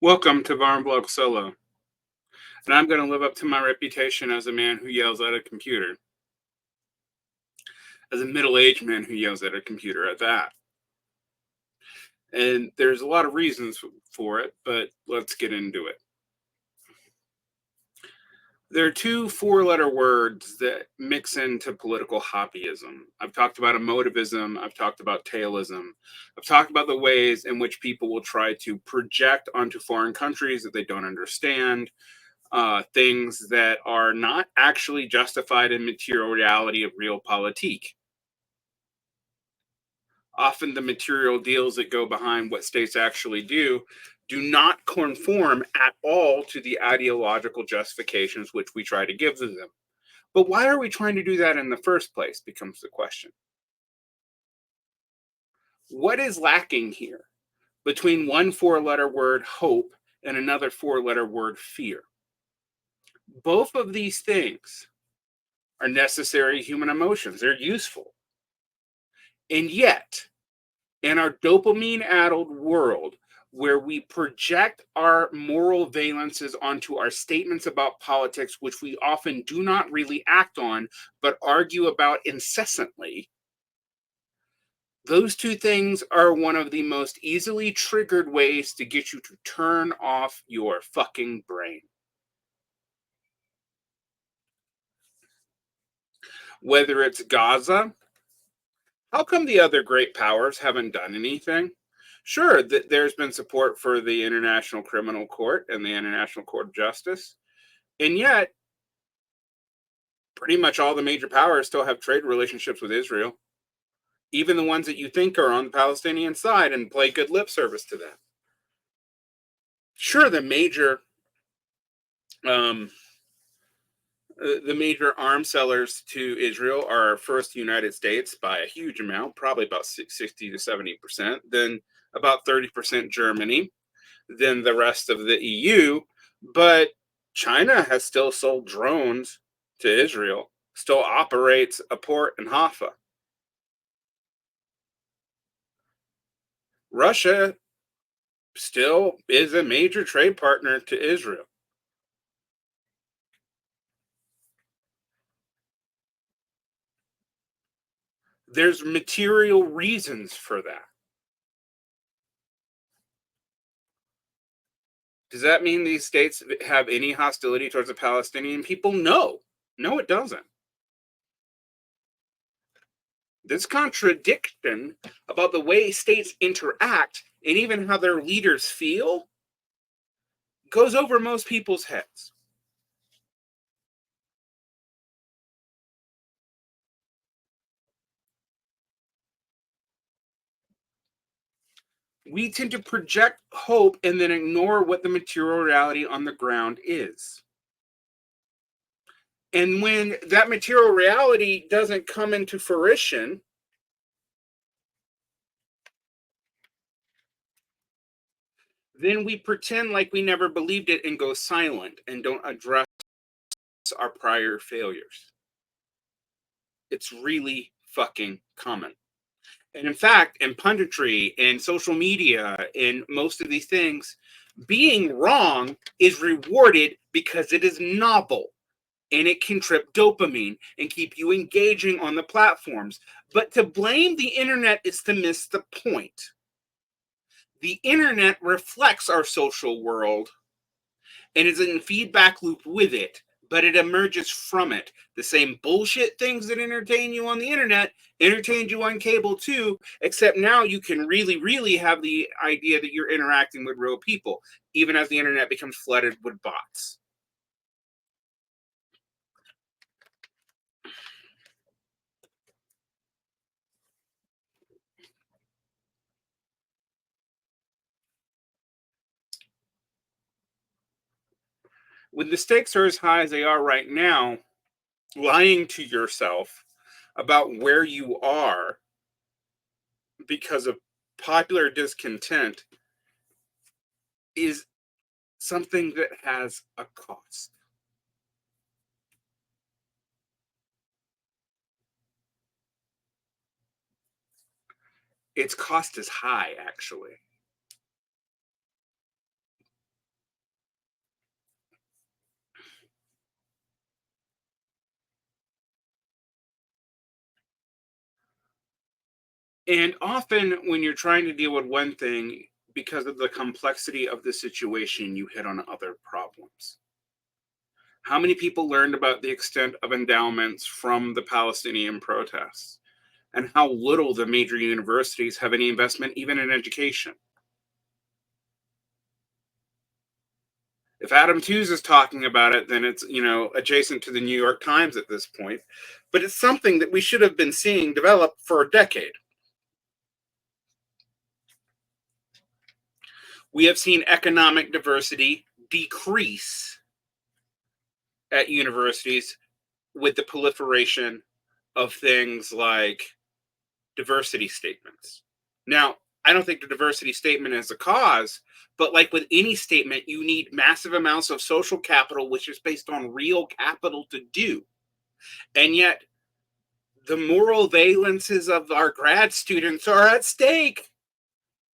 Welcome to Varn Blog Solo, and I'm going to live up to my reputation as a man who yells at a computer, as a middle-aged man who yells at a computer at that. And there's a lot of reasons for it, but let's get into it. There are two four-letter words that mix into political hobbyism. I've talked about emotivism. I've talked about tailism. I've talked about the ways in which people will try to project onto foreign countries that they don't understand, things that are not actually justified in material reality of realpolitik. Often the material deals that go behind what states actually do not conform at all to the ideological justifications which we try to give them. But why are we trying to do that in the first place becomes the question. What is lacking here between one four-letter word, hope, and another four-letter word, fear? Both of these things are necessary human emotions. They're useful. And yet, in our dopamine-addled world, where we project our moral valences onto our statements about politics, which we often do not really act on, but argue about incessantly, those two things are one of the most easily triggered ways to get you to turn off your fucking brain. Whether it's Gaza, how come the other great powers haven't done anything? Sure, there's been support for the International Criminal Court and the International Court of Justice, and yet pretty much all the major powers still have trade relationships with Israel, even the ones that you think are on the Palestinian side and play good lip service to them. Sure, the major arms sellers to Israel are first the United States by a huge amount, probably about 60 to 70%, then about 30% Germany, then the rest of the EU. But China has still sold drones to Israel, still operates a port in Haifa. Russia still is a major trade partner to Israel. There's material reasons for that. Does that mean these states have any hostility towards the Palestinian people? No. No, it doesn't. This contradiction about the way states interact and even how their leaders feel goes over most people's heads. We tend to project hope and then ignore what the material reality on the ground is. And when that material reality doesn't come into fruition, then we pretend like we never believed it and go silent and don't address our prior failures. It's really fucking common. And in fact, in punditry and social media and most of these things, being wrong is rewarded because it is novel and it can trip dopamine and keep you engaging on the platforms. But to blame the internet is to miss the point. The internet reflects our social world and is in feedback loop with it, but it emerges from it. The same bullshit things that entertain you on the internet entertain you on cable too, except now you can really, really have the idea that you're interacting with real people, even as the internet becomes flooded with bots. When the stakes are as high as they are right now, lying to yourself about where you are because of popular discontent is something that has a cost. Its cost is high, actually. And often when you're trying to deal with one thing, because of the complexity of the situation, you hit on other problems. How many people learned about the extent of endowments from the Palestinian protests? And how little the major universities have any investment even in education? If Adam Tooze is talking about it, then it's, adjacent to the New York Times at this point. But it's something that we should have been seeing develop for a decade. We have seen economic diversity decrease at universities with the proliferation of things like diversity statements. Now, I don't think the diversity statement is a cause, but like with any statement, you need massive amounts of social capital, which is based on real capital to do. And yet, the moral valences of our grad students are at stake,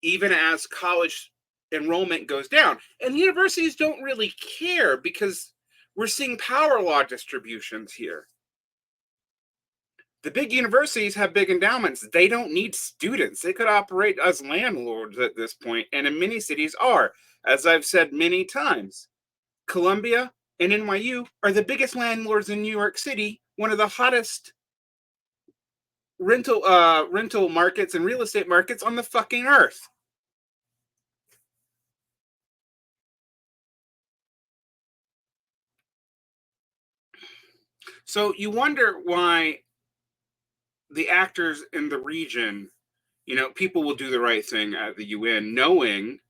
even as college enrollment goes down. And universities don't really care because we're seeing power law distributions here. The big universities have big endowments. They don't need students. They could operate as landlords at this point, and in many cities are. As I've said many times, Columbia and NYU are the biggest landlords in New York City, one of the hottest rental markets and real estate markets on the fucking earth. So you wonder why the actors in the region, people will do the right thing at the UN, knowing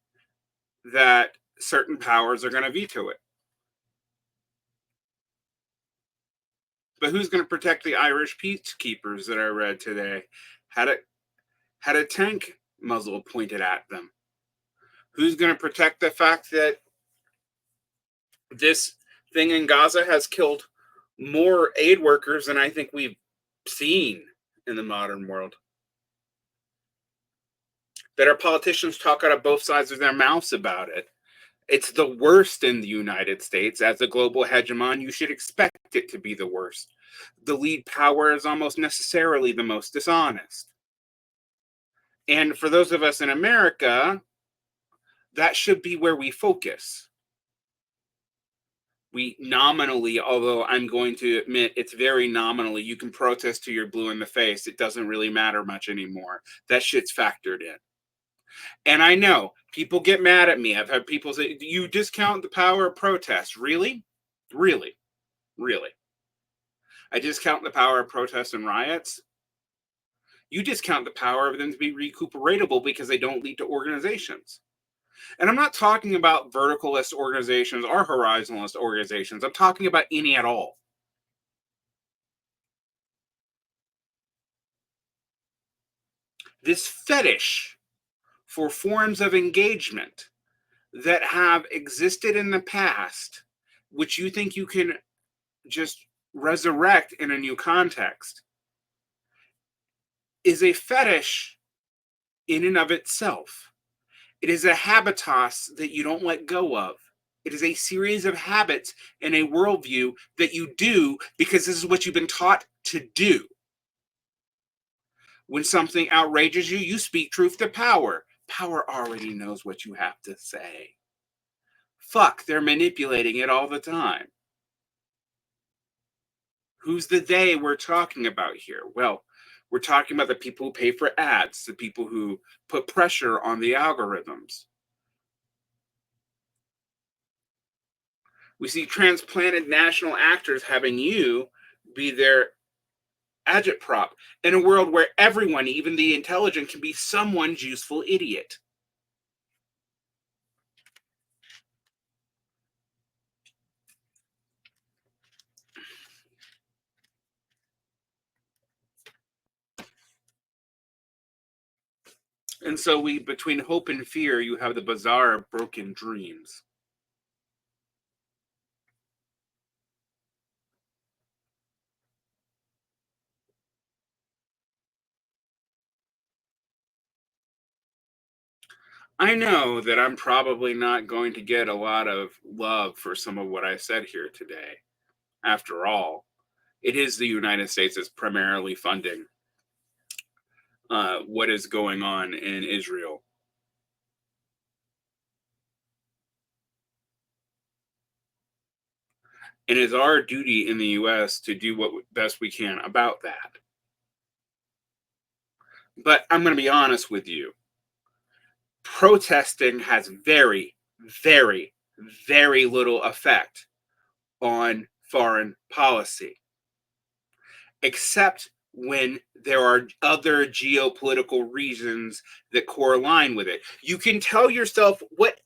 that certain powers are going to veto it. But who's going to protect the Irish peacekeepers that I read today? Had a tank muzzle pointed at them. Who's going to protect the fact that this thing in Gaza has killed more aid workers than I think we've seen in the modern world? That our politicians talk out of both sides of their mouths about it. It's the worst in the United States. As a global hegemon, you should expect it to be the worst. The lead power is almost necessarily the most dishonest. And for those of us in America, that should be where we focus. We nominally, although I'm going to admit it's very nominally, you can protest till you're blue in the face. It doesn't really matter much anymore. That shit's factored in. And I know people get mad at me. I've had people say, you discount the power of protest. Really? Really? Really? I discount the power of protests and riots. You discount the power of them to be recuperatable because they don't lead to organizations. And I'm not talking about verticalist organizations or horizontalist organizations. I'm talking about any at all. This fetish for forms of engagement that have existed in the past, which you think you can just resurrect in a new context, is a fetish in and of itself. It is a habitus that you don't let go of. It is a series of habits and a worldview that you do because this is what you've been taught to do. When something outrages you, you speak truth to power. Power already knows what you have to say. Fuck, they're manipulating it all the time. Who's the they we're talking about here? Well, we're talking about the people who pay for ads, the people who put pressure on the algorithms. We see transplanted national actors having you be their agitprop in a world where everyone, even the intelligent, can be someone's useful idiot. And so between hope and fear, you have the bazaar of broken dreams. I know that I'm probably not going to get a lot of love for some of what I said here today. After all, it is the United States that's primarily funding what is going on in Israel. And it's our duty in the US to do what best we can about that. But I'm going to be honest with you, protesting has very, very, very little effect on foreign policy, except when there are other geopolitical reasons that correlate with it. You can tell yourself what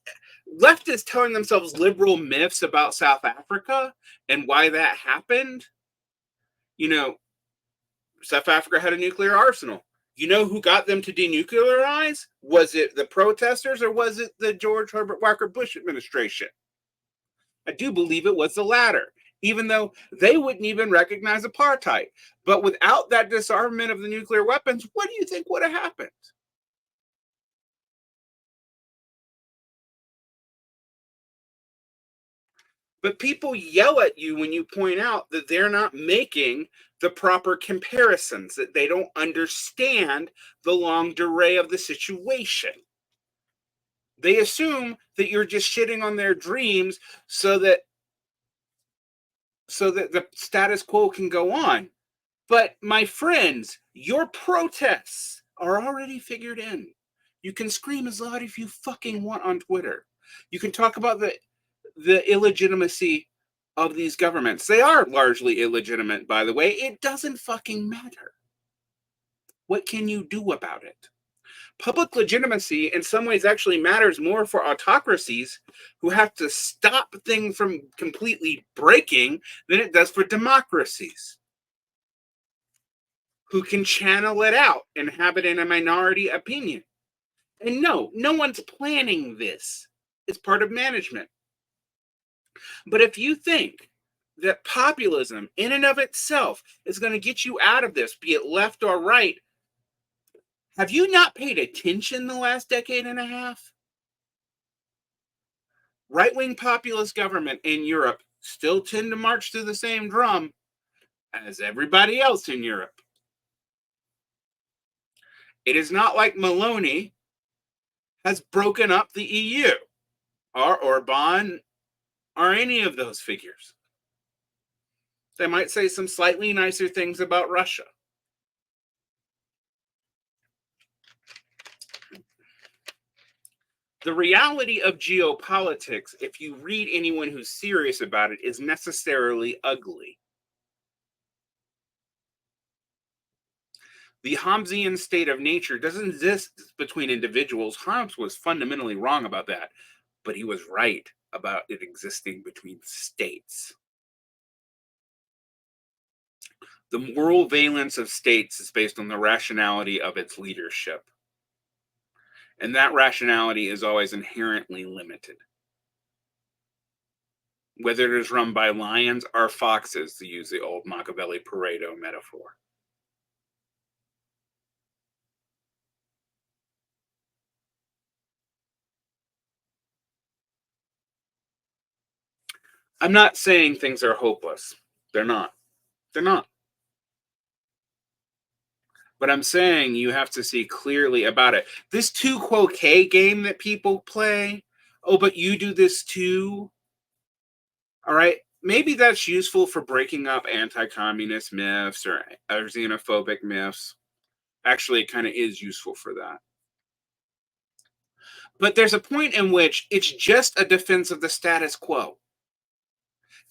leftists telling themselves liberal myths about South Africa and why that happened. You know, South Africa had a nuclear arsenal. You know who got them to denuclearize? Was it the protesters or was it the George Herbert Walker Bush administration? I do believe it was the latter, even though they wouldn't even recognize apartheid. But without that disarmament of the nuclear weapons, what do you think would have happened? But people yell at you when you point out that they're not making the proper comparisons, that they don't understand the long durée of the situation. They assume that you're just shitting on their dreams so that the status quo can go on. But my friends, your protests are already figured in. You can scream as loud if you fucking want on Twitter. You can talk about the illegitimacy of these governments. They are largely illegitimate, by the way. It doesn't fucking matter. What can you do about it? Public legitimacy in some ways actually matters more for autocracies who have to stop things from completely breaking than it does for democracies who can channel it out and have it in a minority opinion. And no, no one's planning this. It's part of management. But if you think that populism in and of itself is going to get you out of this, be it left or right, have you not paid attention the last decade and a half? Right-wing populist government in Europe still tend to march to the same drum as everybody else in Europe. It is not like Maloney has broken up the EU or Orban or any of those figures. They might say some slightly nicer things about Russia. The reality of geopolitics, if you read anyone who's serious about it, is necessarily ugly. The Hobbesian state of nature doesn't exist between individuals. Hobbes was fundamentally wrong about that, but he was right about it existing between states. The moral valence of states is based on the rationality of its leadership. And that rationality is always inherently limited. Whether it is run by lions or foxes, to use the old Machiavelli Pareto metaphor. I'm not saying things are hopeless. They're not. They're not. But I'm saying you have to see clearly about it. This two quo K game that people play, oh, but you do this too. All right. Maybe that's useful for breaking up anti communist myths or xenophobic myths. Actually, it kind of is useful for that. But there's a point in which it's just a defense of the status quo.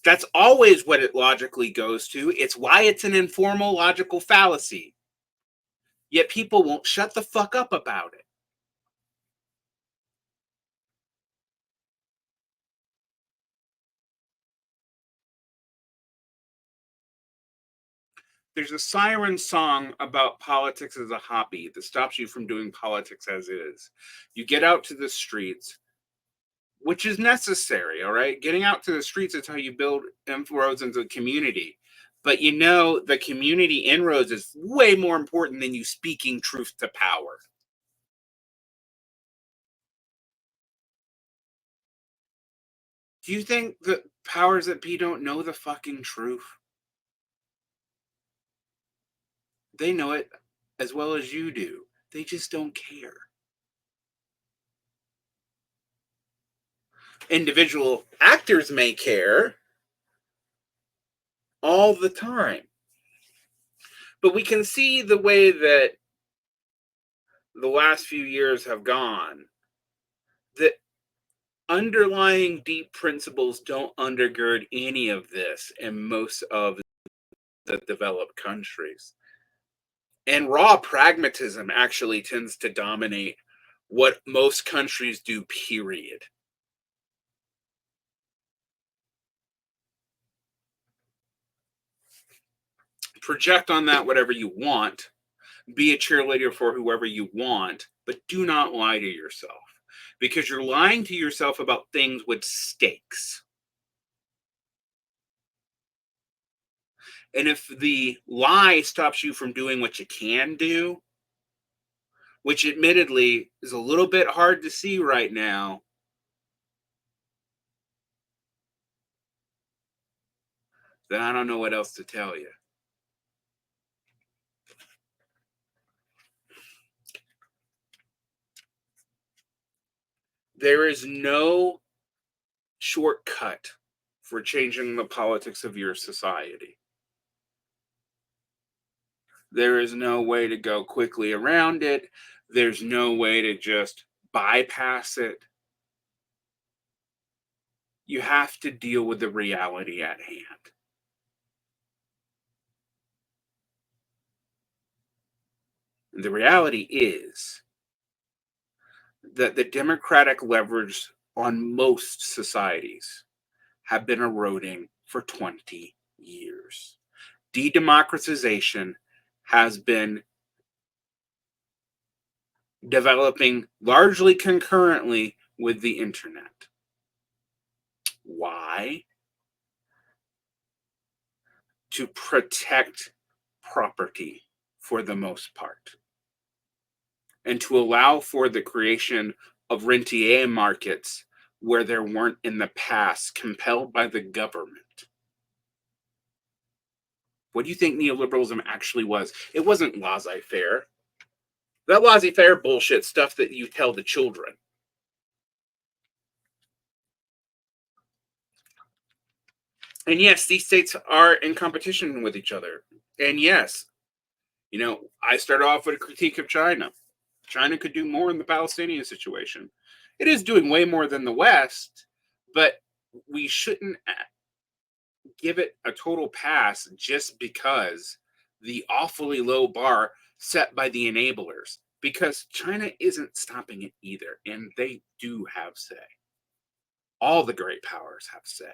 That's always what it logically goes to. It's why it's an informal logical fallacy. Yet people won't shut the fuck up about it. There's a Siren song about politics as a hobby that stops you from doing politics as is. You get out to the streets, which is necessary, all right? Getting out to the streets is how you build inroads into the community. But you know, the community inroads is way more important than you speaking truth to power. Do you think the powers that be don't know the fucking truth? They know it. as well as you do. They just don't care. Individual actors may care all the time, but we can see the way that the last few years have gone, that underlying deep principles don't undergird any of this in most of the developed countries. And raw pragmatism actually tends to dominate what most countries do, period. Project on that whatever you want, be a cheerleader for whoever you want, but do not lie to yourself because you're lying to yourself about things with stakes. And if the lie stops you from doing what you can do, which admittedly is a little bit hard to see right now, then I don't know what else to tell you. There is no shortcut for changing the politics of your society. There is no way to go quickly around it. There's no way to just bypass it. You have to deal with the reality at hand. And the reality is that the democratic leverage on most societies have been eroding for 20 years. De-democratization has been developing largely concurrently with the internet. Why? To protect property for the most part, and to allow for the creation of rentier markets where there weren't in the past, compelled by the government. What do you think neoliberalism actually was? It wasn't laissez-faire. That laissez-faire bullshit stuff that you tell the children. And yes, these states are in competition with each other. And yes, I started off with a critique of China. China could do more in the Palestinian situation. It is doing way more than the West, but we shouldn't give it a total pass just because the awfully low bar set by the enablers, because China isn't stopping it either, and they do have say. All the great powers have say.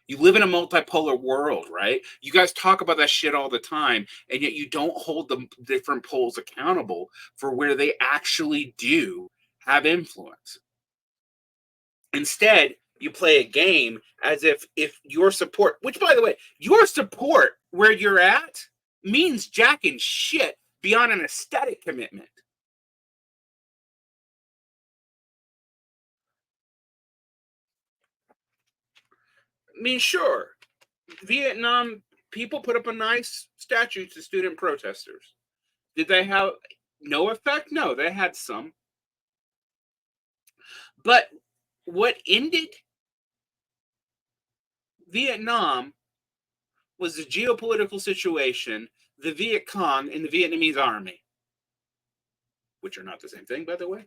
You live in a multipolar world, right? You guys talk about that shit all the time, and yet you don't hold the different poles accountable for where they actually do have influence. Instead, you play a game as if your support, which by the way, your support where you're at means jacking shit beyond an aesthetic commitment. I mean, sure, Vietnam people put up a nice statue to student protesters. Did they have no effect? No, they had some. But what ended Vietnam was the geopolitical situation, the Viet Cong, and the Vietnamese army, which are not the same thing, by the way.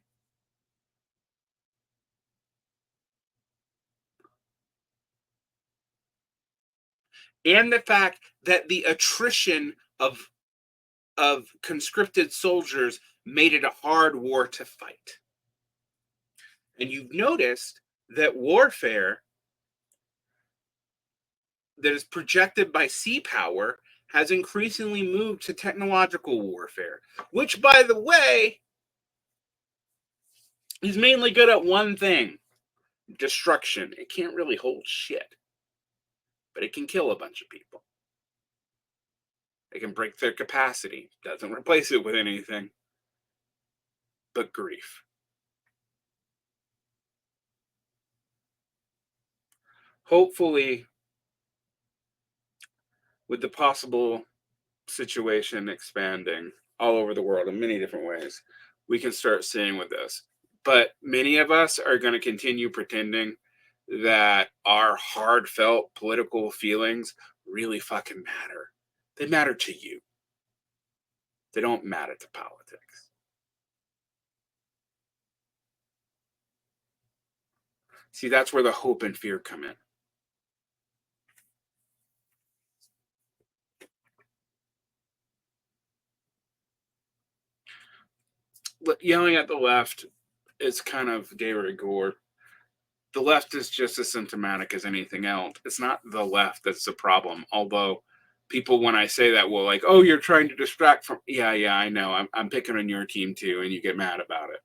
And the fact that the attrition of conscripted soldiers made it a hard war to fight. And you've noticed that warfare that is projected by sea power has increasingly moved to technological warfare, which, by the way, is mainly good at one thing: destruction. It can't really hold shit, but it can kill a bunch of people. It can break their capacity. Doesn't replace it with anything but grief. Hopefully, with the possible situation expanding, all over the world in many different ways. We can start seeing with this. But many of us are going to continue pretending that our heartfelt political feelings really fucking matter. They matter to you. They don't matter to politics. See, that's where the hope and fear come in. Yelling at the left is kind of de rigueur. The left is just as symptomatic as anything else. It's not the left that's the problem. Although people, when I say that, will like, oh, you're trying to distract from. Yeah, I know. I'm picking on your team too, and you get mad about it.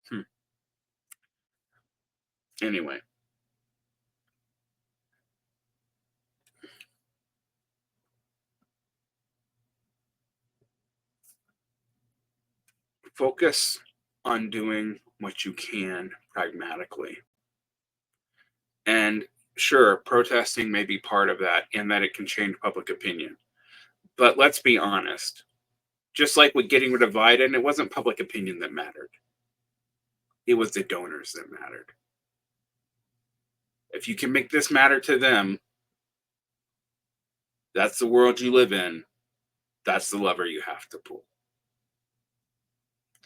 Hmm. Anyway, focus on doing what you can pragmatically. And sure, protesting may be part of that, and that it can change public opinion. But let's be honest. Just like with getting rid of Biden, it wasn't public opinion that mattered. It was the donors that mattered. If you can make this matter to them, that's the world you live in. That's the lever you have to pull.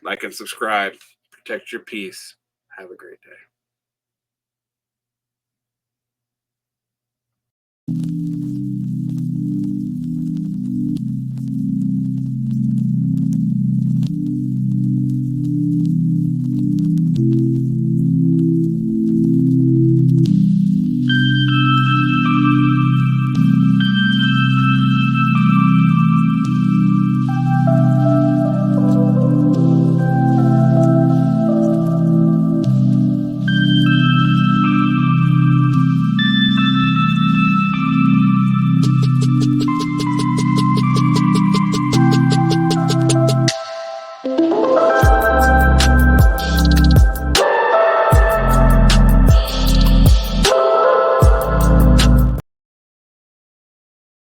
Like and subscribe. Protect your peace. Have a great day.